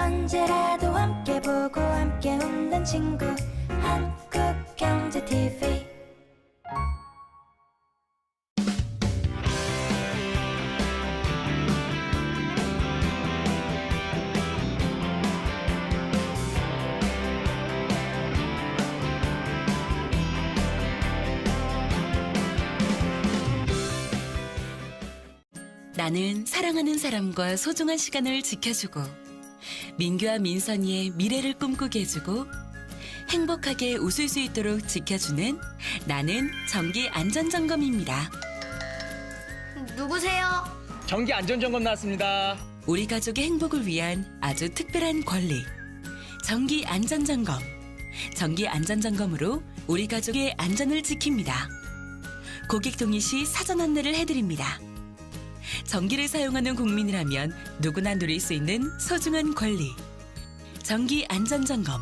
언제라도 함께 보고 함께 웃는 친구 한국경제TV. 나는 사랑하는 사람과 소중한 시간을 지켜주고 민규와 민선이의 미래를 꿈꾸게 해주고 행복하게 웃을 수 있도록 지켜주는 나는 정기 안전점검입니다. 누구세요? 정기 안전점검 나왔습니다. 우리 가족의 행복을 위한 아주 특별한 권리. 정기 안전점검. 정기 안전점검으로 우리 가족의 안전을 지킵니다. 고객 동의 시 사전 안내를 해드립니다. 전기를 사용하는 국민이라면 누구나 누릴 수 있는 소중한 권리. 정기 안전점검.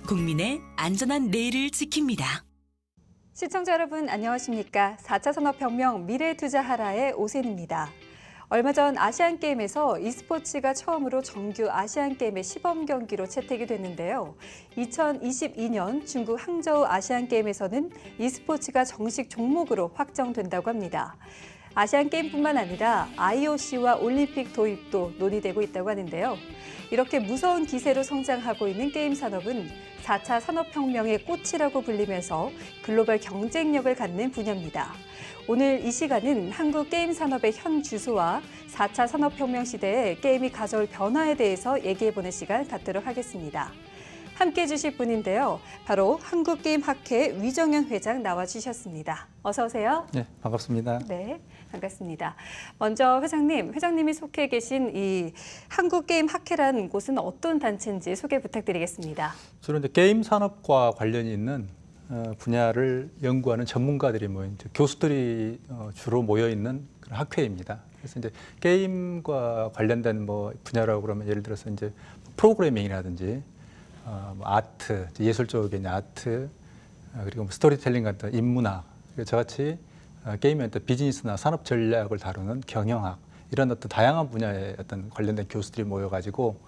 국민의 안전한 내일을 지킵니다. 시청자 여러분 안녕하십니까? 4차 산업혁명 미래투자하라의 오센입니다. 얼마 전 아시안게임에서 e스포츠가 처음으로 정규 아시안게임의 시범 경기로 채택이 됐는데요. 2022년 중국 항저우 아시안게임에서는 e스포츠가 정식 종목으로 확정된다고 합니다. 아시안게임뿐만 아니라 IOC와 올림픽 도입도 논의되고 있다고 하는데요. 이렇게 무서운 기세로 성장하고 있는 게임 산업은 4차 산업혁명의 꽃이라고 불리면서 글로벌 경쟁력을 갖는 분야입니다. 오늘 이 시간은 한국 게임 산업의 현 주소와 4차 산업혁명 시대의 게임이 가져올 변화에 대해서 얘기해보는 시간 갖도록 하겠습니다. 함께해 주실 분인데요. 바로 한국게임학회 위정현 회장 나와주셨습니다. 어서 오세요. 네, 반갑습니다. 네, 반갑습니다. 먼저 회장님이 속해 계신 이 한국게임학회라는 곳은 어떤 단체인지 소개 부탁드리겠습니다. 주로 이제 게임 산업과 관련이 있는 분야를 연구하는 전문가들이 모인 교수들이 주로 모여 있는 그런 학회입니다. 그래서 이제 게임과 관련된 뭐 분야라고 그러면 예를 들어서 이제 프로그래밍이라든지 아트, 예술 쪽에 아트, 그리고 뭐 스토리텔링 같은 인문학, 그리고 저같이 게임의 어떤 비즈니스나 산업 전략을 다루는 경영학, 이런 어떤 다양한 분야의 어떤 관련된 교수들이 모여가지고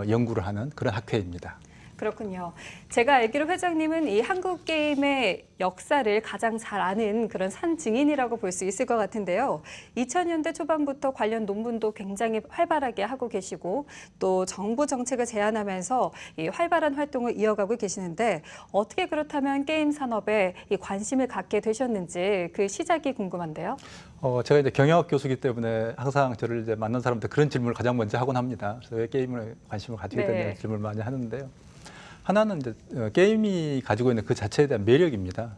연구를 하는 그런 학회입니다. 그렇군요. 제가 알기로 회장님은 이 한국 게임의 역사를 가장 잘 아는 그런 산 증인이라고 볼 수 있을 것 같은데요. 2000년대 초반부터 관련 논문도 굉장히 활발하게 하고 계시고 또 정부 정책을 제안하면서 이 활발한 활동을 이어가고 계시는데 어떻게 그렇다면 게임 산업에 이 관심을 갖게 되셨는지 그 시작이 궁금한데요. 제가 이제 경영학 교수이기 때문에 항상 저를 이제 만난 사람들 그런 질문을 가장 먼저 하곤 합니다. 그래서 왜 게임에 관심을 가지게 됐냐는 질문을 많이 하는데요. 하나는 이제 게임이 가지고 있는 그 자체에 대한 매력입니다.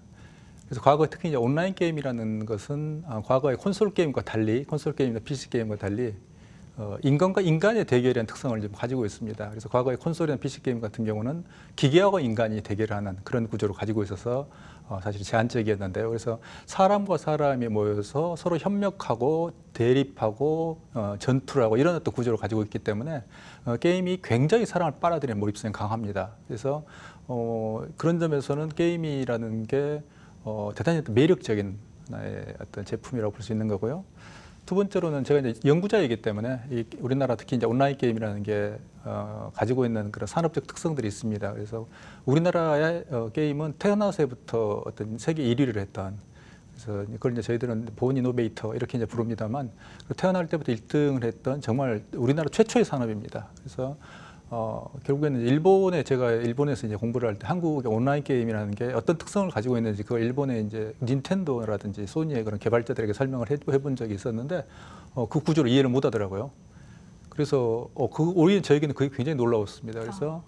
그래서 과거에 특히 이제 온라인 게임이라는 것은 과거의 콘솔 게임과 달리, 콘솔 게임이나 PC 게임과 달리 인간과 인간의 대결이라는 특성을 좀 가지고 있습니다. 그래서 과거의 콘솔이나 PC 게임 같은 경우는 기계하고 인간이 대결하는 그런 구조를 가지고 있어서 사실 제한적이었는데요. 그래서 사람과 사람이 모여서 서로 협력하고 대립하고 전투를 하고 이런 어떤 구조를 가지고 있기 때문에 게임이 굉장히 사람을 빨아들이는 몰입성이 강합니다. 그래서 그런 점에서는 게임이라는 게 대단히 매력적인 하나의 어떤 제품이라고 볼 수 있는 거고요. 두 번째로는 제가 이제 연구자이기 때문에 우리나라 특히 이제 온라인 게임이라는 게 가지고 있는 그런 산업적 특성들이 있습니다. 그래서 우리나라의 게임은 태어나서부터 어떤 세계 1위를 했던, 그래서 그걸 이제 저희들은 본 이노베이터 이렇게 이제 부릅니다만 태어날 때부터 1등을 했던 정말 우리나라 최초의 산업입니다. 그래서 결국에는 제가 일본에서 이제 공부를 할 때 한국의 온라인 게임이라는 게 어떤 특성을 가지고 있는지 그걸 일본의 이제 닌텐도라든지 소니의 그런 개발자들에게 설명을 해본 적이 있었는데 그 구조를 이해를 못 하더라고요. 그래서 오히려 저에게는 그게 굉장히 놀라웠습니다. 그래서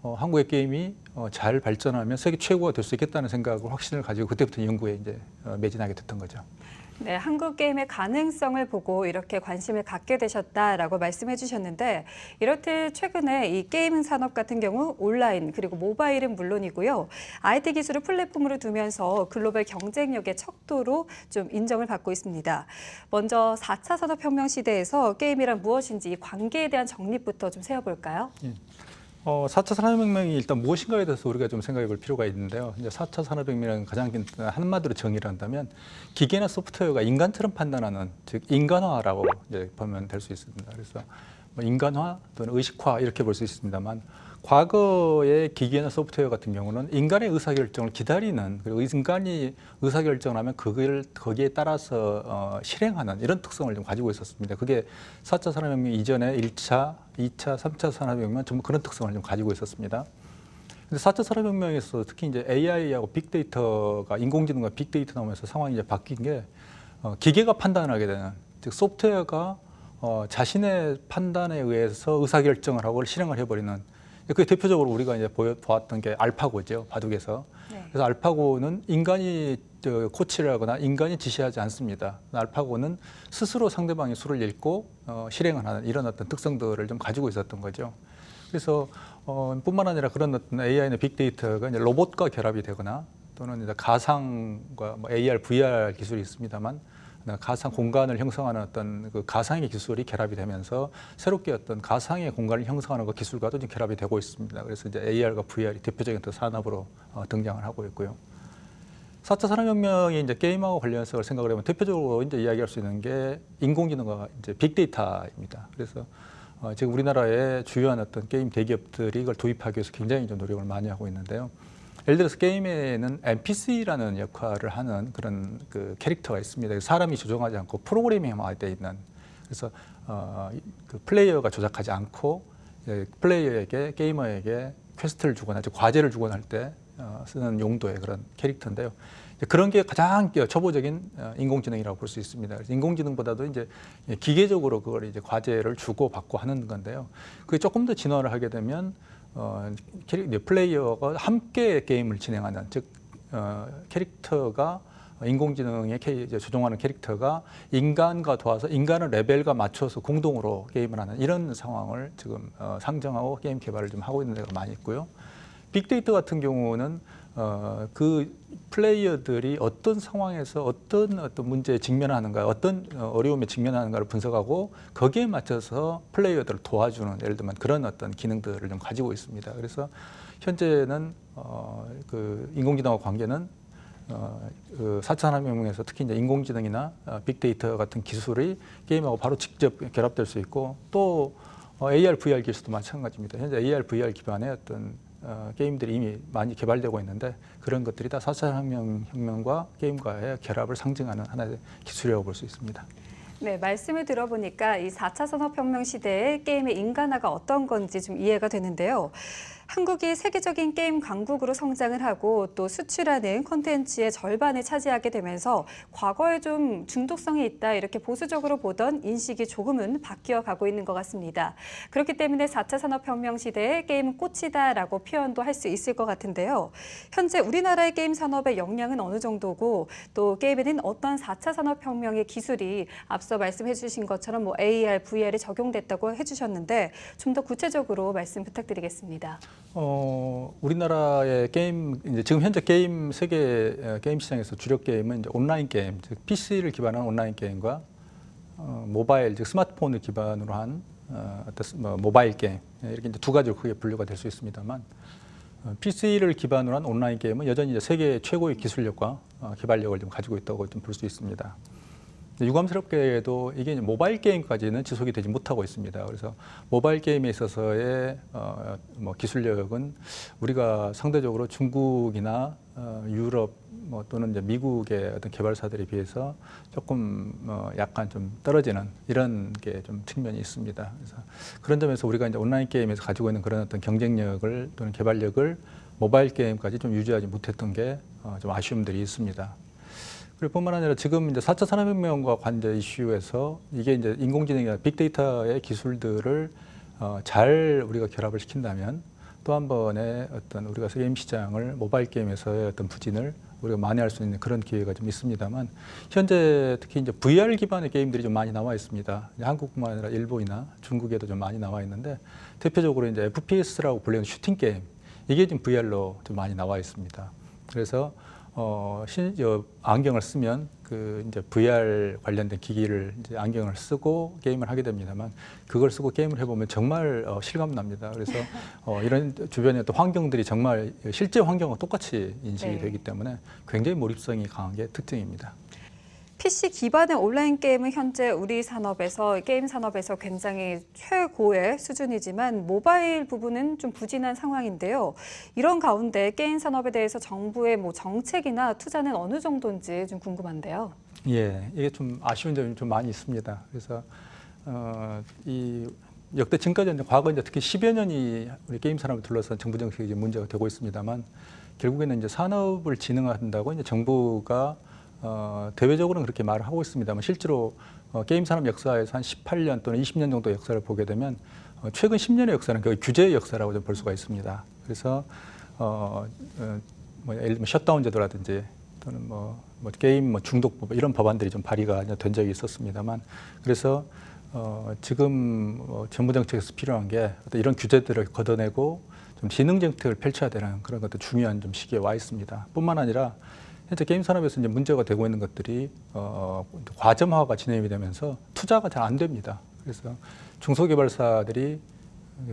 한국의 게임이 잘 발전하면 세계 최고가 될 수 있겠다는 생각을 확신을 가지고 그때부터 연구에 이제 매진하게 됐던 거죠. 네, 한국 게임의 가능성을 보고 이렇게 관심을 갖게 되셨다라고 말씀해 주셨는데 이렇듯 최근에 이 게임 산업 같은 경우 온라인 그리고 모바일은 물론이고요. IT 기술을 플랫폼으로 두면서 글로벌 경쟁력의 척도로 좀 인정을 받고 있습니다. 먼저 4차 산업혁명 시대에서 게임이란 무엇인지 이 관계에 대한 정립부터 좀 세워볼까요? 예. 4차 산업혁명이 일단 무엇인가에 대해서 우리가 좀 생각해 볼 필요가 있는데요. 이제 4차 산업혁명이라는 가장 한마디로 정의를 한다면 기계나 소프트웨어가 인간처럼 판단하는, 즉 인간화라고 이제 보면 될 수 있습니다. 그래서 뭐 인간화 또는 의식화 이렇게 볼 수 있습니다만 과거의 기계나 소프트웨어 같은 경우는 인간의 의사결정을 기다리는 그리고 인간이 의사결정을 하면 거기에 따라서 실행하는 이런 특성을 좀 가지고 있었습니다. 그게 4차 산업혁명 이전에 1차, 2차, 3차 산업혁명 전부 그런 특성을 좀 가지고 있었습니다. 근데 4차 산업혁명에서 특히 이제 AI하고 빅데이터가 인공지능과 빅데이터 나오면서 상황이 이제 바뀐 게 기계가 판단하게 되는 즉 소프트웨어가 자신의 판단에 의해서 의사결정을 하고 실행을 해버리는 그 대표적으로 우리가 이제 보았던 게 알파고죠, 바둑에서. 네. 그래서 알파고는 인간이 코치를 하거나 인간이 지시하지 않습니다. 알파고는 스스로 상대방의 수를 읽고 실행을 하는 이런 어떤 특성들을 좀 가지고 있었던 거죠. 그래서 뿐만 아니라 그런 어떤 AI나 빅데이터가 이제 로봇과 결합이 되거나 또는 이제 가상과 뭐 AR, VR 기술이 있습니다만 가상 공간을 형성하는 어떤 그 가상의 기술이 결합이 되면서 새롭게 어떤 가상의 공간을 형성하는 그 기술과도 좀 결합이 되고 있습니다. 그래서 이제 AR과 VR이 대표적인 또 산업으로 등장을 하고 있고요. 4차 산업혁명이 이제 게임하고 관련해서 생각을 하면 대표적으로 이제 이야기할 수 있는 게 인공지능과 이제 빅데이터입니다. 그래서 지금 우리나라의 주요한 어떤 게임 대기업들이 이걸 도입하기 위해서 굉장히 좀 노력을 많이 하고 있는데요. 예를 들어서 게임에는 NPC라는 역할을 하는 그런 그 캐릭터가 있습니다. 사람이 조종하지 않고 프로그래밍화되어 있는 그래서 그 플레이어가 조작하지 않고 플레이어에게 게이머에게 퀘스트를 주거나 과제를 주거나 할 때 쓰는 용도의 그런 캐릭터인데요. 그런 게 가장 초보적인 인공지능이라고 볼 수 있습니다. 그래서 인공지능보다도 이제 기계적으로 그걸 이제 과제를 주고 받고 하는 건데요. 그게 조금 더 진화를 하게 되면 플레이어가 함께 게임을 진행하는 즉 캐릭터가 인공지능에 조종하는 캐릭터가 인간과 도와서 인간의 레벨과 맞춰서 공동으로 게임을 하는 이런 상황을 지금 상정하고 게임 개발을 좀 하고 있는 데가 많이 있고요. 빅데이터 같은 경우는 그 플레이어들이 어떤 상황에서 어떤 문제에 직면하는가, 어떤 어려움에 직면하는가를 분석하고 거기에 맞춰서 플레이어들을 도와주는 예를 들면 그런 어떤 기능들을 좀 가지고 있습니다. 그래서 현재는 그 인공지능과 관계는 그 4차 산업혁명에서 특히 이제 인공지능이나 빅데이터 같은 기술이 게임하고 바로 직접 결합될 수 있고 또 AR, VR 기술도 마찬가지입니다. 현재 AR, VR 기반의 어떤 게임들이 이미 많이 개발되고 있는데 그런 것들이 다 4차 혁명과 게임과의 결합을 상징하는 하나의 기술이라고 볼 수 있습니다. 네, 말씀을 들어보니까 이 4차 산업혁명 시대에 게임의 인간화가 어떤 건지 좀 이해가 되는데요. 한국이 세계적인 게임 강국으로 성장을 하고 또 수출하는 콘텐츠의 절반을 차지하게 되면서 과거에 좀 중독성이 있다 이렇게 보수적으로 보던 인식이 조금은 바뀌어 가고 있는 것 같습니다. 그렇기 때문에 4차 산업혁명 시대에 게임은 꽃이다라고 표현도 할 수 있을 것 같은데요. 현재 우리나라의 게임 산업의 역량은 어느 정도고 또 게임에는 어떤 4차 산업혁명의 기술이 앞서 말씀해 주신 것처럼 뭐 AR, VR이 적용됐다고 해주셨는데 좀 더 구체적으로 말씀 부탁드리겠습니다. 우리나라의 게임 이제 지금 현재 세계 게임 시장에서 주력 게임은 이제 온라인 게임, 즉 PC를 기반한 온라인 게임과 모바일, 즉 스마트폰을 기반으로 한 모바일 게임 이렇게 이제 두 가지로 크게 분류가 될 수 있습니다만 PC를 기반으로 한 온라인 게임은 여전히 이제 세계 최고의 기술력과 개발력을 좀 가지고 있다고 좀 볼 수 있습니다. 유감스럽게도 이게 모바일 게임까지는 지속이 되지 못하고 있습니다. 그래서 모바일 게임에 있어서의 기술력은 우리가 상대적으로 중국이나 유럽 또는 이제 미국의 어떤 개발사들에 비해서 조금 약간 좀 떨어지는 이런 게 좀 측면이 있습니다. 그래서 그런 점에서 우리가 이제 온라인 게임에서 가지고 있는 그런 어떤 경쟁력을 또는 개발력을 모바일 게임까지 좀 유지하지 못했던 게 좀 아쉬움들이 있습니다. 그리고 뿐만 아니라 지금 이제 4차 산업혁명과 관계 이슈에서 이게 이제 인공지능이나 빅데이터의 기술들을 잘 우리가 결합을 시킨다면 또 한 번의 어떤 우리가 게임 시장을 모바일 게임에서의 어떤 부진을 우리가 만회할 수 있는 그런 기회가 좀 있습니다만 현재 특히 이제 VR 기반의 게임들이 좀 많이 나와 있습니다. 한국뿐만 아니라 일본이나 중국에도 좀 많이 나와 있는데 대표적으로 이제 FPS라고 불리는 슈팅 게임 이게 지금 VR로 좀 많이 나와 있습니다. 그래서 안경을 쓰면 그 이제 VR 관련된 기기를 이제 안경을 쓰고 게임을 하게 됩니다만 그걸 쓰고 게임을 해보면 정말 실감 납니다. 그래서 이런 주변의 어떤 환경들이 정말 실제 환경과 똑같이 인식이 되기 때문에 굉장히 몰입성이 강한 게 특징입니다. PC 기반의 온라인 게임은 현재 우리 산업에서 게임 산업에서 굉장히 최고의 수준이지만 모바일 부분은 좀 부진한 상황인데요. 이런 가운데 게임 산업에 대해서 정부의 뭐 정책이나 투자는 어느 정도인지 좀 궁금한데요. 예, 이게 좀 아쉬운 점이 좀 많이 있습니다. 그래서 이 역대 지금까지 과거 이제 특히 10여 년이 우리 게임 산업을 둘러싼 정부 정책이 이제 문제가 되고 있습니다만 결국에는 이제 산업을 진흥한다고 이제 정부가 대외적으로는 그렇게 말을 하고 있습니다만 실제로 게임 산업 역사에서 한 18년 또는 20년 정도 역사를 보게 되면 최근 10년의 역사는 거의 규제의 역사라고 좀 볼 수가 있습니다. 그래서 예를 들면 셧다운 제도라든지 또는 게임 중독법 이런 법안들이 좀 발의가 된 적이 있었습니다만 그래서 지금 정부 정책에서 필요한 게 어떤 이런 규제들을 걷어내고 좀 진흥 정책을 펼쳐야 되는 그런 것도 중요한 좀 시기에 와 있습니다. 뿐만 아니라 현재 게임 산업에서 이제 문제가 되고 있는 것들이 과점화가 진행이 되면서 투자가 잘 안 됩니다. 그래서 중소개발사들이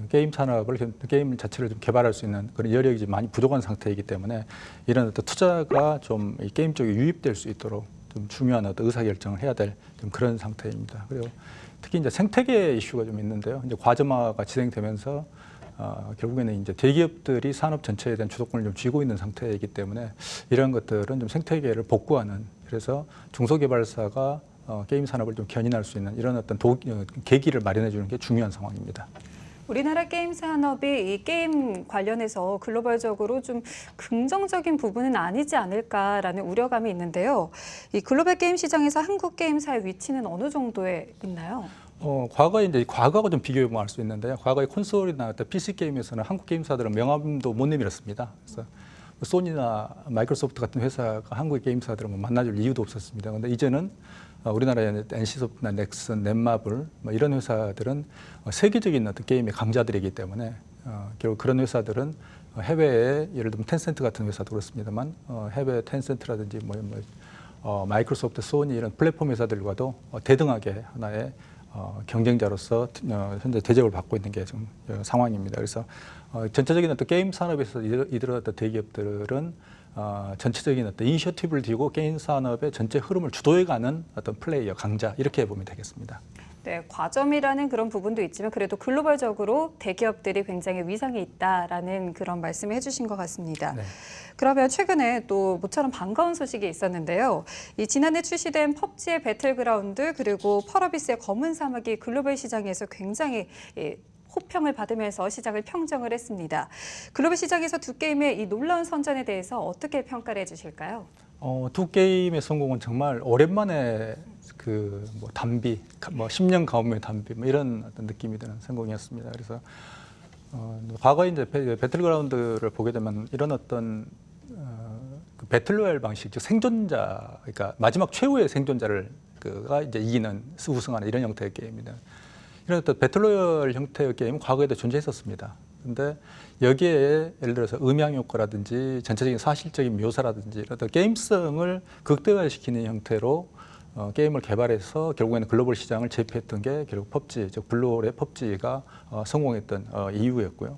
게임 산업을 게임 자체를 좀 개발할 수 있는 그런 여력이 많이 부족한 상태이기 때문에 이런 어떤 투자가 좀 이 게임 쪽에 유입될 수 있도록 좀 중요한 어떤 의사결정을 해야 될 좀 그런 상태입니다. 그리고 특히 이제 생태계 이슈가 좀 있는데요. 이제 과점화가 진행되면서 결국에는 이제 대기업들이 산업 전체에 대한 주도권을 좀 쥐고 있는 상태이기 때문에 이런 것들은 좀 생태계를 복구하는 그래서 중소개발사가 게임 산업을 좀 견인할 수 있는 이런 어떤 계기를 마련해 주는 게 중요한 상황입니다. 우리나라 게임 산업이 이 게임 관련해서 글로벌적으로 좀 긍정적인 부분은 아니지 않을까라는 우려감이 있는데요. 이 글로벌 게임 시장에서 한국 게임사의 위치는 어느 정도에 있나요? 과거에 이제 과거하고 좀 비교해 보면 알 수 있는데요. 과거에 콘솔이나 PC 게임에서는 한국 게임사들은 명함도 못 내밀었습니다. 그래서 소니나 마이크로소프트 같은 회사가 한국의 게임사들을 만나줄 이유도 없었습니다. 그런데 이제는 우리나라의 NC소프트나 넥슨, 넷마블 이런 회사들은 세계적인 어떤 게임의 강자들이기 때문에 결국 그런 회사들은 해외에 예를 들면 텐센트 같은 회사도 그렇습니다만 해외 텐센트라든지 마이크로소프트, 소니 이런 플랫폼 회사들과도 대등하게 하나의 경쟁자로서 현재 대접을 받고 있는 게 지금 상황입니다. 그래서 전체적인 어떤 게임 산업에서 이들 어떤 대기업들은 전체적인 어떤 이니셔티브를 띄고 게임 산업의 전체 흐름을 주도해가는 어떤 플레이어 강자 이렇게 보면 되겠습니다. 네, 과점이라는 그런 부분도 있지만 그래도 글로벌적으로 대기업들이 굉장히 위상이 있다라는 그런 말씀을 해주신 것 같습니다. 네. 그러면 최근에 또 모처럼 반가운 소식이 있었는데요. 이 지난해 출시된 펍지의 배틀그라운드 그리고 펄어비스의 검은 사막이 글로벌 시장에서 굉장히 호평을 받으면서 시장을 평정을 했습니다. 글로벌 시장에서 두 게임의 이 놀라운 선전에 대해서 어떻게 평가를 해주실까요? 두 게임의 성공은 정말 오랜만에 단비, 10년 가뭄의 단비 이런 어떤 느낌이 드는 성공이었습니다. 그래서 과거에 이제 배틀그라운드를 보게 되면 이런 어떤 배틀로얄 방식, 즉 생존자, 그러니까 마지막 최후의 생존자를 이제 이기는 우승하는 이런 형태의 게임입니다. 이런 어떤 배틀로얄 형태의 게임은 과거에도 존재했었습니다. 그런데 여기에 예를 들어서 음향 효과라든지 전체적인 사실적인 묘사라든지 어떤 게임성을 극대화시키는 형태로 게임을 개발해서 결국에는 글로벌 시장을 제패했던 게 결국 펍지, 즉 블루홀의 펍지가 성공했던 이유였고요.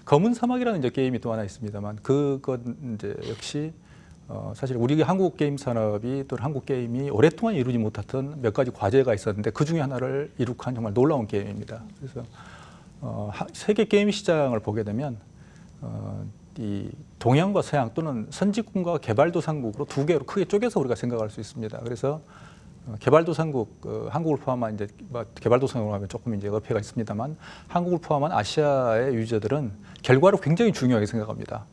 검은 사막이라는 이제 게임이 또 하나 있습니다만 그건 이제 역시 사실 우리 한국 게임 산업이 또는 한국 게임이 오랫동안 이루지 못했던 몇 가지 과제가 있었는데 그 중에 하나를 이룩한 정말 놀라운 게임입니다. 그래서 세계 게임 시장을 보게 되면 이 동양과 서양 또는 선진국과 개발도상국으로 두 개로 크게 쪼개서 우리가 생각할 수 있습니다. 그래서 개발도상국 한국을 포함한 이제 개발도상국으로 하면 조금 이제 어폐가 있습니다만 한국을 포함한 아시아의 유저들은 결과를 굉장히 중요하게 생각합니다.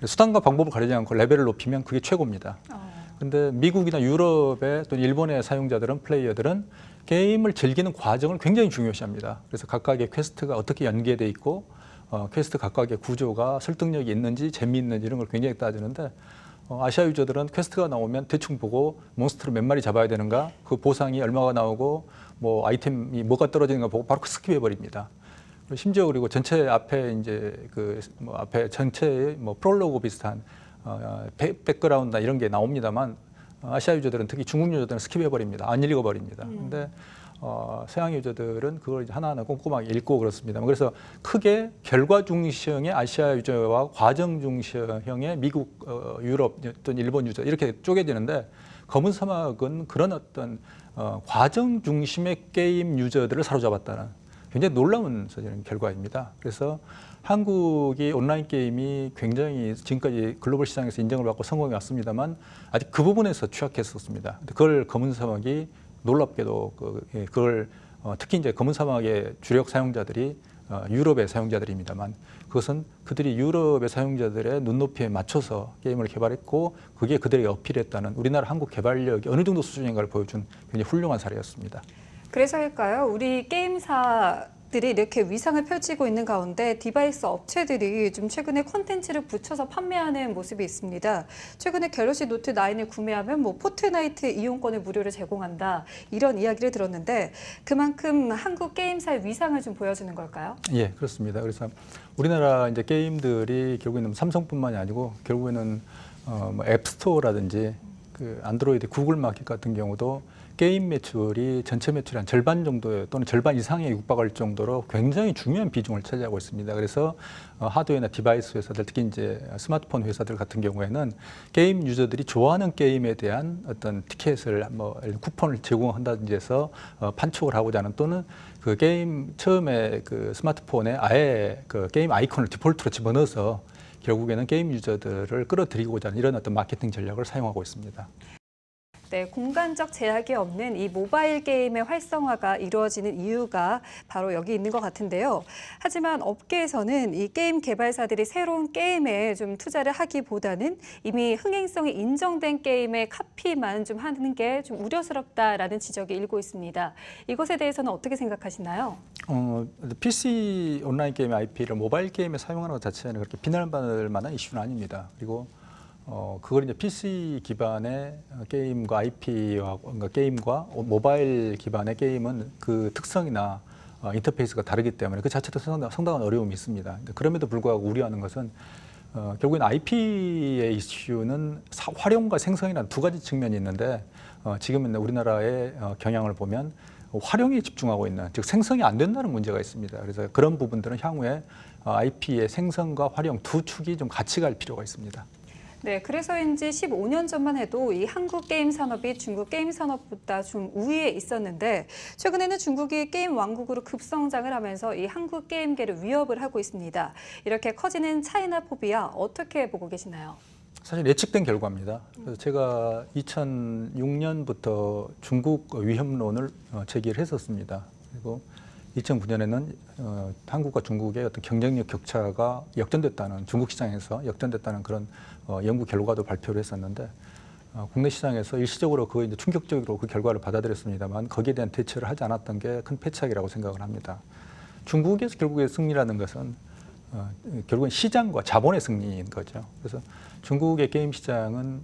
수단과 방법을 가리지 않고 레벨을 높이면 그게 최고입니다. 그런데 미국이나 유럽의 또는 일본의 사용자들은 플레이어들은 게임을 즐기는 과정을 굉장히 중요시합니다. 그래서 각각의 퀘스트가 어떻게 연계돼 있고 퀘스트 각각의 구조가 설득력이 있는지 재미있는지 이런 걸 굉장히 따지는데 아시아 유저들은 퀘스트가 나오면 대충 보고 몬스터를 몇 마리 잡아야 되는가 그 보상이 얼마가 나오고 뭐 아이템이 뭐가 떨어지는가 보고 바로 스킵해 버립니다. 심지어 그리고 전체 앞에 이제 앞에 전체의 프롤로그 비슷한 백그라운드나 이런 게 나옵니다만 아시아 유저들은 특히 중국 유저들은 스킵해 버립니다. 안 읽어 버립니다. 근데 서양 유저들은 그걸 하나하나 꼼꼼하게 읽고 그렇습니다. 그래서 크게 결과 중시형의 아시아 유저와 과정 중시형의 미국, 유럽 또는 일본 유저 이렇게 쪼개지는데 검은 사막은 그런 어떤 과정 중심의 게임 유저들을 사로잡았다는 굉장히 놀라운 사실은 결과입니다. 그래서 한국이 온라인 게임이 굉장히 지금까지 글로벌 시장에서 인정을 받고 성공해 왔습니다만 아직 그 부분에서 취약했었습니다. 그걸 검은 사막이 놀랍게도 그걸 특히 이제 검은 사막의 주력 사용자들이 유럽의 사용자들입니다만 그것은 그들이 유럽의 사용자들의 눈높이에 맞춰서 게임을 개발했고 그게 그들에게 어필했다는 우리나라 한국 개발력이 어느 정도 수준인가를 보여준 굉장히 훌륭한 사례였습니다. 그래서일까요? 우리 게임사들이 이렇게 위상을 펼치고 있는 가운데 디바이스 업체들이 좀 최근에 콘텐츠를 붙여서 판매하는 모습이 있습니다. 최근에 갤럭시 노트 9을 구매하면 뭐 포트나이트 이용권을 무료로 제공한다 이런 이야기를 들었는데 그만큼 한국 게임사의 위상을 좀 보여주는 걸까요? 예, 그렇습니다. 그래서 우리나라 이제 게임들이 결국에는 삼성뿐만이 아니고 결국에는 뭐 앱스토어라든지 그 안드로이드 구글 마켓 같은 경우도 게임 매출이 전체 매출의 한 절반 정도 또는 절반 이상에 육박할 정도로 굉장히 중요한 비중을 차지하고 있습니다. 그래서 하드웨어나 디바이스 회사들 특히 이제 스마트폰 회사들 같은 경우에는 게임 유저들이 좋아하는 게임에 대한 어떤 티켓을 뭐 쿠폰을 제공한다든지 해서 판촉을 하고자 하는 또는 그 게임 처음에 그 스마트폰에 아예 그 게임 아이콘을 디폴트로 집어넣어서 결국에는 게임 유저들을 끌어들이고자 하는 이런 어떤 마케팅 전략을 사용하고 있습니다. 네, 공간적 제약이 없는 이 모바일 게임의 활성화가 이루어지는 이유가 바로 여기 있는 것 같은데요. 하지만 업계에서는 이 게임 개발사들이 새로운 게임에 좀 투자를 하기보다는 이미 흥행성이 인정된 게임의 카피만 좀 하는 게 좀 우려스럽다라는 지적이 일고 있습니다. 이것에 대해서는 어떻게 생각하시나요? PC 온라인 게임 IP를 모바일 게임에 사용하는 것 자체는 그렇게 비난받을 만한 이슈는 아닙니다. 그리고 그걸 이제 PC 기반의 게임과 IP와 그러니까 게임과 모바일 기반의 게임은 그 특성이나 인터페이스가 다르기 때문에 그 자체도 상당한 어려움이 있습니다. 그럼에도 불구하고 우려하는 것은 결국엔 IP의 이슈는 활용과 생성이라는 두 가지 측면이 있는데 지금 우리나라의 경향을 보면 활용에 집중하고 있는, 즉 생성이 안 된다는 문제가 있습니다. 그래서 그런 부분들은 향후에 IP의 생성과 활용 두 축이 좀 같이 갈 필요가 있습니다. 네, 그래서인지 15년 전만 해도 이 한국 게임 산업이 중국 게임 산업보다 좀 우위에 있었는데 최근에는 중국이 게임 왕국으로 급성장을 하면서 이 한국 게임계를 위협을 하고 있습니다. 이렇게 커지는 차이나 포비아 어떻게 보고 계시나요? 사실 예측된 결과입니다. 그래서 제가 2006년부터 중국 위협론을 제기를 했었습니다. 그리고 2009년에는 한국과 중국의 어떤 경쟁력 격차가 역전됐다는 중국 시장에서 역전됐다는 그런 연구 결과도 발표를 했었는데 국내 시장에서 일시적으로 그 이제 충격적으로 그 결과를 받아들였습니다만 거기에 대한 대처를 하지 않았던 게 큰 패착이라고 생각을 합니다. 중국에서 결국의 승리라는 것은 결국은 시장과 자본의 승리인 거죠. 그래서 중국의 게임 시장은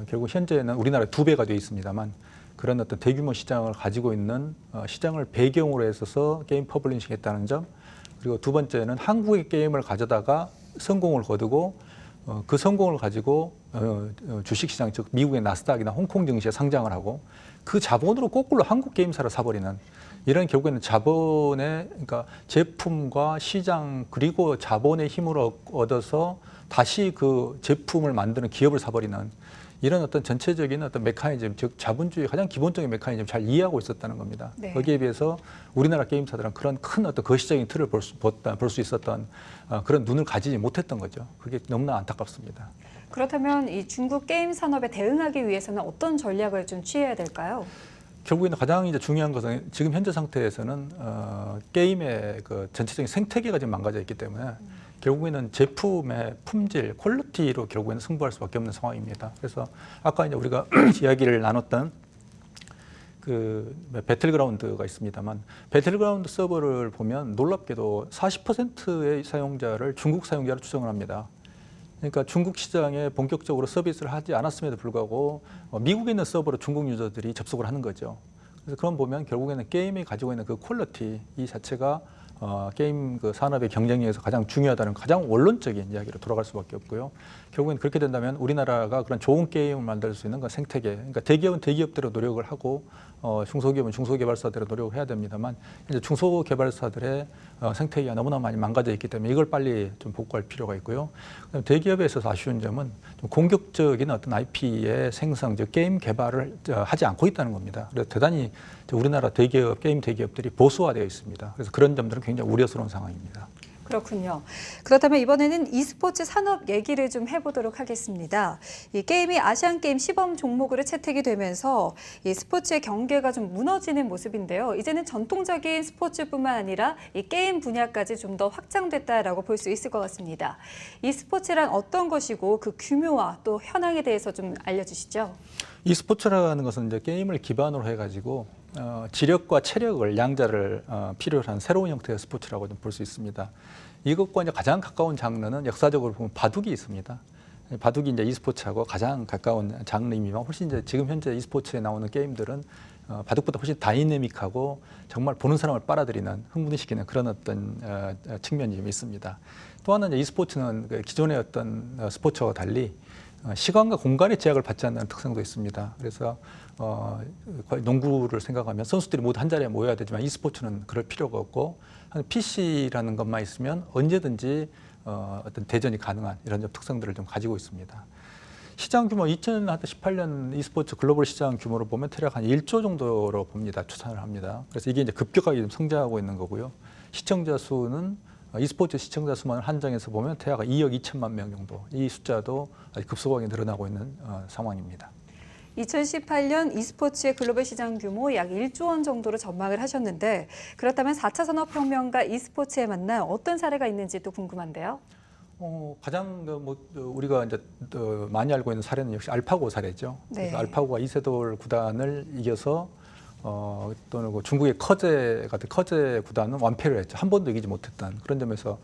결국 현재는 우리나라 2배가 되어 있습니다만 그런 어떤 대규모 시장을 가지고 있는 시장을 배경으로 해서 게임 퍼블리싱 했다는 점, 그리고 두 번째는 한국의 게임을 가져다가 성공을 거두고 그 성공을 가지고 주식시장, 즉 미국의 나스닥이나 홍콩 증시에 상장을 하고 그 자본으로 거꾸로 한국 게임사를 사버리는 이런 결국에는 자본의 그러니까 제품과 시장 그리고 자본의 힘을 얻어서 다시 그 제품을 만드는 기업을 사버리는 이런 어떤 전체적인 어떤 메커니즘, 즉 자본주의 가장 기본적인 메커니즘 잘 이해하고 있었다는 겁니다. 네. 거기에 비해서 우리나라 게임사들은 그런 큰 어떤 거시적인 틀을 볼 수 있었던 그런 눈을 가지지 못했던 거죠. 그게 너무나 안타깝습니다. 그렇다면 이 중국 게임 산업에 대응하기 위해서는 어떤 전략을 좀 취해야 될까요? 결국에는 가장 이제 중요한 것은 지금 현재 상태에서는 게임의 그 전체적인 생태계가 지금 망가져 있기 때문에 결국에는 제품의 품질, 퀄리티로 결국에는 승부할 수밖에 없는 상황입니다. 그래서 아까 이제 우리가 이야기를 나눴던 그 배틀그라운드가 있습니다만 배틀그라운드 서버를 보면 놀랍게도 40%의 사용자를 중국 사용자로 추정을 합니다. 그러니까 중국 시장에 본격적으로 서비스를 하지 않았음에도 불구하고 미국에 있는 서버로 중국 유저들이 접속을 하는 거죠. 그래서 그런 보면 결국에는 게임이 가지고 있는 그 퀄리티 이 자체가 게임 그 산업의 경쟁력에서 가장 중요하다는 가장 원론적인 이야기로 돌아갈 수밖에 없고요. 결국엔 그렇게 된다면 우리나라가 그런 좋은 게임을 만들 수 있는 그 생태계, 그러니까 대기업은 대기업대로 노력을 하고 중소기업은 중소개발사대로 노력을 해야 됩니다만 이제 중소개발사들의 생태계가 너무나 많이 망가져 있기 때문에 이걸 빨리 좀 복구할 필요가 있고요. 대기업에 있어서 아쉬운 점은 좀 공격적인 어떤 IP의 생성, 즉 게임 개발을 하지 않고 있다는 겁니다. 그래서 대단히 우리나라 대기업, 게임 대기업들이 보수화되어 있습니다. 그래서 그런 점들은 굉장히 우려스러운 상황입니다. 그렇군요. 그렇다면 이번에는 e스포츠 산업 얘기를 좀 해보도록 하겠습니다. 이 게임이 아시안게임 시범 종목으로 채택이 되면서 이 스포츠의 경계가 좀 무너지는 모습인데요. 이제는 전통적인 스포츠뿐만 아니라 이 게임 분야까지 좀 더 확장됐다라고 볼 수 있을 것 같습니다. e스포츠란 어떤 것이고 그 규모와 또 현황에 대해서 좀 알려주시죠. e스포츠라는 것은 이제 게임을 기반으로 해가지고 지력과 체력을 양자를 필요로 한 새로운 형태의 스포츠라고 좀 볼 수 있습니다. 이것과 이제 가장 가까운 장르는 역사적으로 보면 바둑이 있습니다. 바둑이 이제 e스포츠하고 가장 가까운 장르이지만 훨씬 이제 지금 현재 e스포츠에 나오는 게임들은 바둑보다 훨씬 다이내믹하고 정말 보는 사람을 빨아들이는 흥분시키는 그런 어떤 측면이 좀 있습니다. 또 하나는 이제 e스포츠는 기존의 어떤 스포츠와 달리 시간과 공간의 제약을 받지 않는 특성도 있습니다. 그래서 농구를 생각하면 선수들이 모두 한 자리에 모여야 되지만 e스포츠는 그럴 필요가 없고 PC라는 것만 있으면 언제든지 어떤 대전이 가능한 이런 특성들을 좀 가지고 있습니다. 시장 규모 2018년 e스포츠 글로벌 시장 규모로 보면 대략 한 1조 정도로 봅니다. 추산을 합니다. 그래서 이게 이제 급격하게 좀 성장하고 있는 거고요. 시청자 수는 e스포츠 시청자 수만 한정해서 보면 대략 2억 2천만 명 정도, 이 숫자도 아주 급속하게 늘어나고 있는 상황입니다. 2018년 e스포츠의 글로벌 시장 규모 약 1조 원 정도로 전망을 하셨는데 그렇다면 4차 산업혁명과 e스포츠의 만남 어떤 사례가 있는지 또 궁금한데요. 가장 우리가 이제 많이 알고 있는 사례는 역시 알파고 사례죠. 네. 그래서 알파고가 이세돌 구단을 이겨서 또는 중국의 커제 같은 커제 구단은 완패를 했죠. 한 번도 이기지 못했던 그런 점에서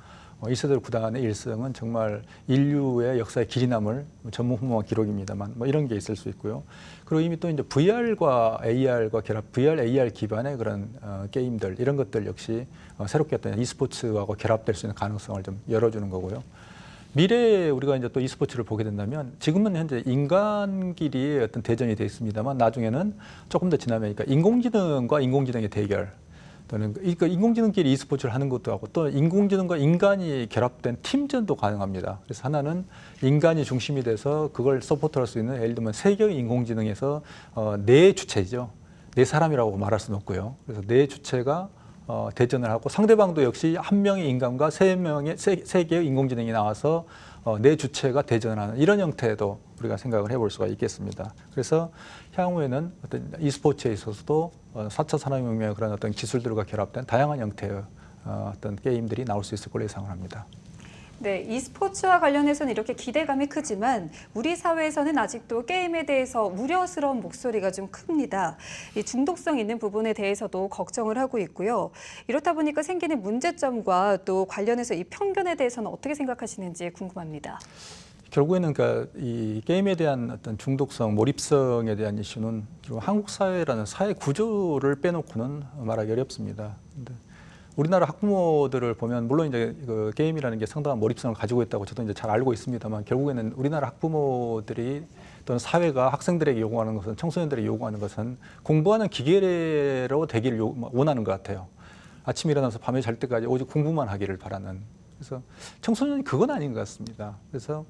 이세돌 구단의 일승은 정말 인류의 역사에 길이 남을 전무후무한 기록입니다만 이런 게 있을 수 있고요. 그리고 이미 또 이제 VR과 AR과 결합, VR, AR 기반의 그런 게임들 이런 것들 역시 새롭게 어떤 e스포츠하고 결합될 수 있는 가능성을 좀 열어주는 거고요. 미래에 우리가 이제 또 e스포츠를 보게 된다면 지금은 현재 인간끼리의 어떤 대전이 되어 있습니다만 나중에는 조금 더 지나면 그러니까 인공지능과 인공지능의 대결 또는 인공지능끼리 e스포츠를 하는 것도 하고 또 인공지능과 인간이 결합된 팀전도 가능합니다. 그래서 하나는 인간이 중심이 돼서 그걸 서포트할 수 있는 예를 들면 세계의 인공지능에서 네 주체죠. 네 사람이라고 말할 수는 없고요. 그래서 네 주체가 대전을 하고 상대방도 역시 한 명의 인간과 세 개의 인공지능이 나와서 네 주체가 대전하는 이런 형태도 우리가 생각을 해볼 수가 있겠습니다. 그래서 향후에는 어떤 e스포츠에 있어서도 4차 산업혁명의 그런 어떤 기술들과 결합된 다양한 형태의 어떤 게임들이 나올 수 있을 걸로 예상을 합니다. 네, e스포츠와 관련해서는 이렇게 기대감이 크지만 우리 사회에서는 아직도 게임에 대해서 우려스러운 목소리가 좀 큽니다. 이 중독성 있는 부분에 대해서도 걱정을 하고 있고요. 이렇다 보니까 생기는 문제점과 또 관련해서 이 편견에 대해서는 어떻게 생각하시는지 궁금합니다. 결국에는 그러니까 이 게임에 대한 어떤 중독성, 몰입성에 대한 이슈는 한국 사회라는 사회 구조를 빼놓고는 말하기 어렵습니다. 근데 우리나라 학부모들을 보면 물론 이제 그 게임이라는 게 상당한 몰입성을 가지고 있다고 저도 이제 잘 알고 있습니다만 결국에는 우리나라 학부모들이 또는 사회가 학생들에게 요구하는 것은 청소년들에게 요구하는 것은 공부하는 기계로 되기를 원하는 것 같아요. 아침에 일어나서 밤에 잘 때까지 오직 공부만 하기를 바라는. 그래서 청소년이 그건 아닌 것 같습니다. 그래서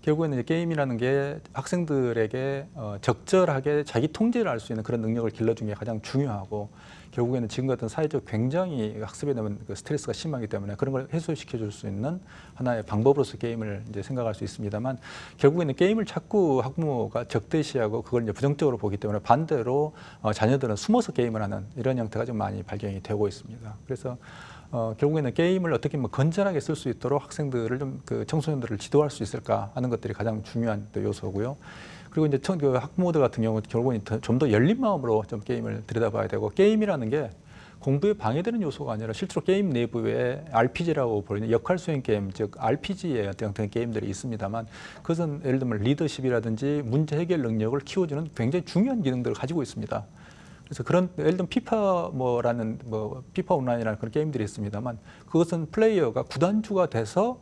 결국에는 이제 게임이라는 게 학생들에게 적절하게 자기 통제를 할 수 있는 그런 능력을 길러주는 게 가장 중요하고 결국에는 지금 같은 사회적 굉장히 학습에 대한 그 스트레스가 심하기 때문에 그런 걸 해소시켜 줄 수 있는 하나의 방법으로서 게임을 이제 생각할 수 있습니다만 결국에는 게임을 자꾸 학부모가 적대시하고 그걸 이제 부정적으로 보기 때문에 반대로 자녀들은 숨어서 게임을 하는 이런 형태가 좀 많이 발견이 되고 있습니다. 그래서 결국에는 게임을 어떻게 건전하게 쓸 수 있도록 학생들을 좀 그 청소년들을 지도할 수 있을까 하는 것들이 가장 중요한 또 요소고요. 그리고 이제 그 학부모들 같은 경우 결국은 좀 더 열린 마음으로 좀 게임을 들여다봐야 되고 게임이라는 게 공부에 방해되는 요소가 아니라 실제로 게임 내부에 RPG라고 불리는 역할 수행 게임, 즉 RPG의 어떤 형태의 게임들이 있습니다만 그것은 예를 들면 리더십이라든지 문제 해결 능력을 키워주는 굉장히 중요한 기능들을 가지고 있습니다. 그래서 그런 예를 들면 피파 뭐라는 피파 온라인이라는 그런 게임들이 있습니다만 그것은 플레이어가 구단주가 돼서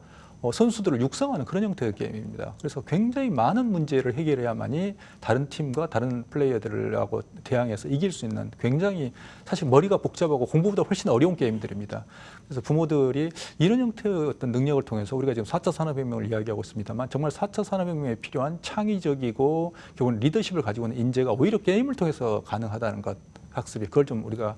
선수들을 육성하는 그런 형태의 게임입니다. 그래서 굉장히 많은 문제를 해결해야만이 다른 팀과 다른 플레이어들하고 대항해서 이길 수 있는 굉장히 사실 머리가 복잡하고 공부보다 훨씬 어려운 게임들입니다. 그래서 부모들이 이런 형태의 어떤 능력을 통해서 우리가 지금 4차 산업혁명을 이야기하고 있습니다만 정말 4차 산업혁명에 필요한 창의적이고 결국은 리더십을 가지고 있는 인재가 오히려 게임을 통해서 가능하다는 것. 학습이 그걸 좀 우리가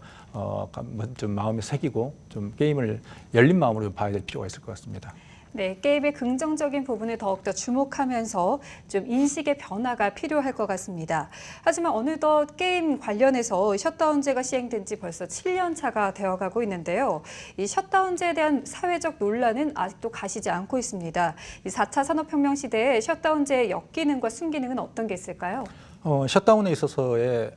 좀 마음에 새기고 좀 게임을 열린 마음으로 좀 봐야 될 필요가 있을 것 같습니다. 네, 게임의 긍정적인 부분을 더욱더 주목하면서 좀 인식의 변화가 필요할 것 같습니다. 하지만 어느덧 게임 관련해서 셧다운제가 시행된 지 벌써 7년 차가 되어가고 있는데요. 이 셧다운제에 대한 사회적 논란은 아직도 가시지 않고 있습니다. 이 4차 산업혁명 시대에 셧다운제의 역기능과 순기능은 어떤 게 있을까요? 셧다운에 있어서의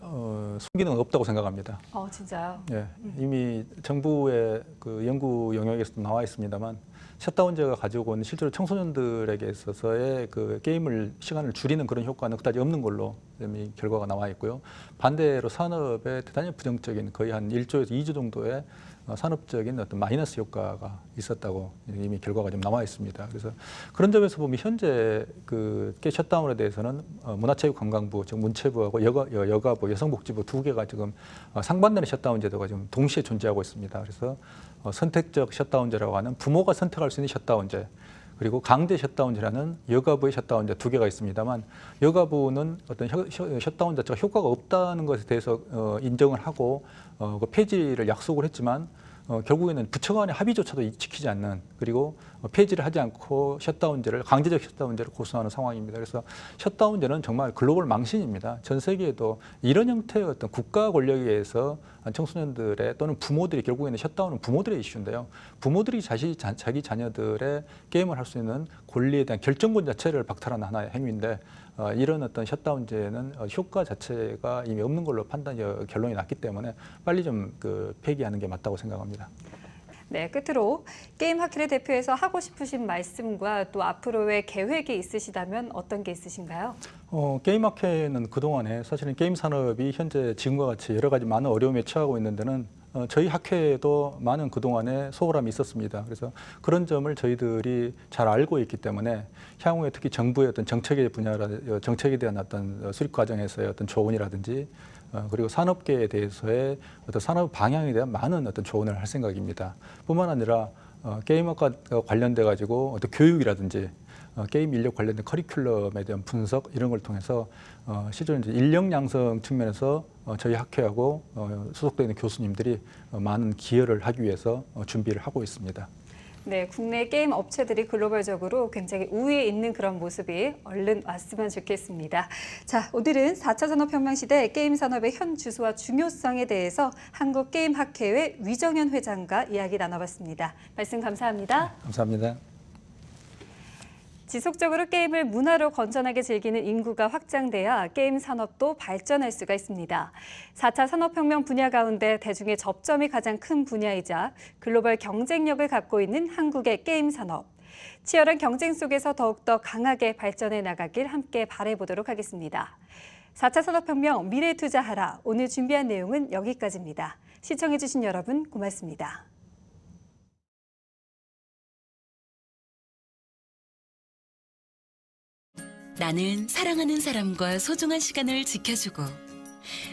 순기능은 없다고 생각합니다. 진짜요? 예, 이미 정부의 그 연구 영역에서도 나와 있습니다만 셧다운제가 가지고 있는 실제로 청소년들에게 있어서의 그 게임을 시간을 줄이는 그런 효과는 그다지 없는 걸로 이미 결과가 나와 있고요. 반대로 산업에 대단히 부정적인 거의 한 1조에서 2조 정도의 산업적인 어떤 마이너스 효과가 있었다고 이미 결과가 좀 나와 있습니다. 그래서 그런 점에서 보면 현재 그 셧다운에 대해서는 문화체육관광부, 즉 문체부하고 여가부, 여성복지부 두 개가 지금 상반되는 셧다운 제도가 지금 동시에 존재하고 있습니다. 그래서 선택적 셧다운제라고 하는 부모가 선택할 수 있는 셧다운제, 그리고 강제 셧다운제라는 여가부의 셧다운제 두 개가 있습니다만 여가부는 어떤 셧다운 자체가 효과가 없다는 것에 대해서 인정을 하고 그 폐지를 약속을 했지만 결국에는 부처 간의 합의조차도 지키지 않는, 그리고 폐지를 하지 않고 셧다운제를 강제적 셧다운제를 고수하는 상황입니다. 그래서 셧다운제는 정말 글로벌 망신입니다. 전 세계에도 이런 형태의 어떤 국가 권력에 의해서 청소년들의 또는 부모들이, 결국에는 셧다운은 부모들의 이슈인데요. 부모들이 자기 자녀들의 게임을 할 수 있는 권리에 대한 결정권 자체를 박탈하는 하나의 행위인데 이런 어떤 셧다운제는 효과 자체가 이미 없는 걸로 결론이 났기 때문에 빨리 좀 폐기하는 게 맞다고 생각합니다. 네, 끝으로 게임 학회를 대표해서 하고 싶으신 말씀과 또 앞으로의 계획이 있으시다면 어떤 게 있으신가요? 게임 학회는 그동안에 사실은 게임 산업이 현재 지금과 같이 여러 가지 많은 어려움에 처하고 있는 데는 저희 학회에도 많은 그동안에 소홀함이 있었습니다. 그래서 그런 점을 저희들이 잘 알고 있기 때문에 향후에 특히 정부의 어떤 정책의 정책에 대한 어떤 수립 과정에서의 어떤 조언이라든지 그리고 산업계에 대해서의 어떤 산업 방향에 대한 많은 어떤 조언을 할 생각입니다. 뿐만 아니라 게임학과 관련돼 가지고 어떤 교육이라든지 게임 인력 관련된 커리큘럼에 대한 분석 이런 걸 통해서 실제로 이제 인력 양성 측면에서 저희 학회하고 소속되어 있는 교수님들이 많은 기여를 하기 위해서 준비를 하고 있습니다. 네, 국내 게임 업체들이 글로벌적으로 굉장히 우위에 있는 그런 모습이 얼른 왔으면 좋겠습니다. 자, 오늘은 4차 산업혁명 시대 게임 산업의 현 주소와 중요성에 대해서 한국게임학회의 위정현 회장과 이야기 나눠봤습니다. 말씀 감사합니다. 감사합니다. 지속적으로 게임을 문화로 건전하게 즐기는 인구가 확장돼야 게임 산업도 발전할 수가 있습니다. 4차 산업혁명 분야 가운데 대중의 접점이 가장 큰 분야이자 글로벌 경쟁력을 갖고 있는 한국의 게임 산업. 치열한 경쟁 속에서 더욱더 강하게 발전해 나가길 함께 바라보도록 하겠습니다. 4차 산업혁명 미래 투자하라. 오늘 준비한 내용은 여기까지입니다. 시청해주신 여러분 고맙습니다. 나는 사랑하는 사람과 소중한 시간을 지켜주고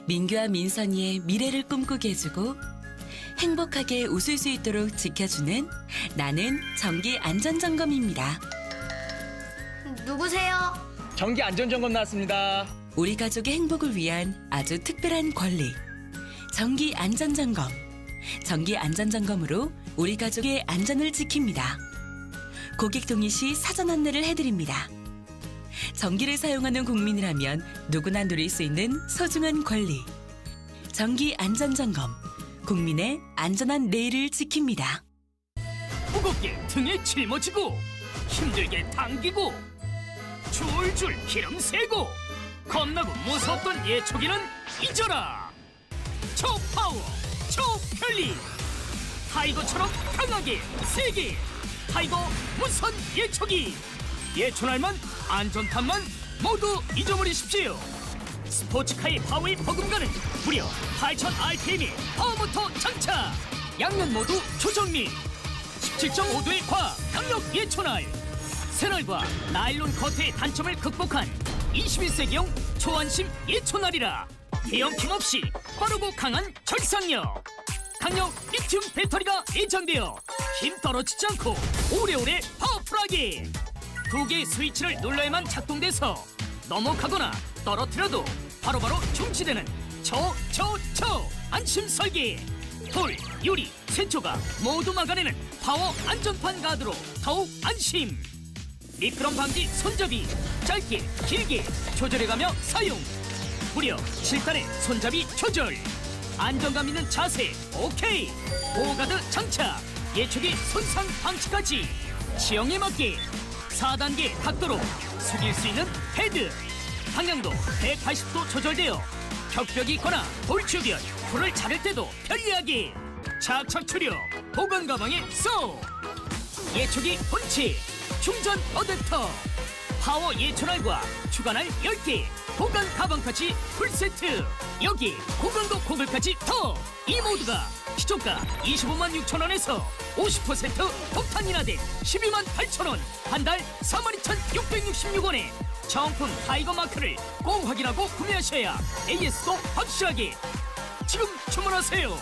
민규와 민선이의 미래를 꿈꾸게 해주고 행복하게 웃을 수 있도록 지켜주는 나는 정기 안전점검입니다. 누구세요? 정기 안전점검 나왔습니다. 우리 가족의 행복을 위한 아주 특별한 권리. 정기 안전점검. 정기 안전점검으로 우리 가족의 안전을 지킵니다. 고객 동의 시 사전 안내를 해드립니다. 전기를 사용하는 국민이라면 누구나 누릴 수 있는 소중한 권리. 정기 안전점검. 국민의 안전한 내일을 지킵니다. 무겁게 등에 짊어지고 힘들게 당기고 줄줄 기름 새고 겁나고 무섭던 예초기는 잊어라. 초파워 초편리 타이거처럼 강하게 세게 타이거 무선 예초기. 예초날만 안전탑만 모두 잊어버리십시오. 스포츠카의 파워에 버금가는 무려 8000rpm의 파워모터 장착. 양면 모두 조정미. 17.5도의 과학 강력 예초날. 새날과 나일론 커트의 단점을 극복한 21세기형 초안심 예초날이라 대형킴 없이 빠르고 강한 절상력. 강력 리튬 배터리가 내장되어 힘 떨어지지 않고 오래오래 파워풀하게. 2개의 스위치를 눌러야만 작동돼서 넘어가거나 떨어뜨려도 바로바로 중지되는 저 안심 설계. 돌, 유리, 쇠초가 모두 막아내는 파워 안전판 가드로 더욱 안심. 미끄럼 방지 손잡이 짧게 길게 조절해가며 사용. 무려 7단의 손잡이 조절. 안정감 있는 자세 오케이. 보호가드 장착. 예초기 손상 방지까지 지형에 맞게 4단계 각도로 숙일 수 있는 헤드. 방향도 180도 조절되어 격벽이 있거나 돌 주변 불을 자를 때도 편리하게. 착착 추려 보관 가방에 쏙. 예초기 본체 충전 어댑터. 파워 예초날과 주간할 10개 보관 가방까지 풀세트. 여기 고강도 고글까지 더. 이 모드가 시초가 25만 6천 원에서 50% 폭탄 인하된 12만 8천 원, 한 달 42,666원에 정품 타이거 마크를 꼭 확인하고 구매하셔야 AS도 확실하게. 지금 주문하세요.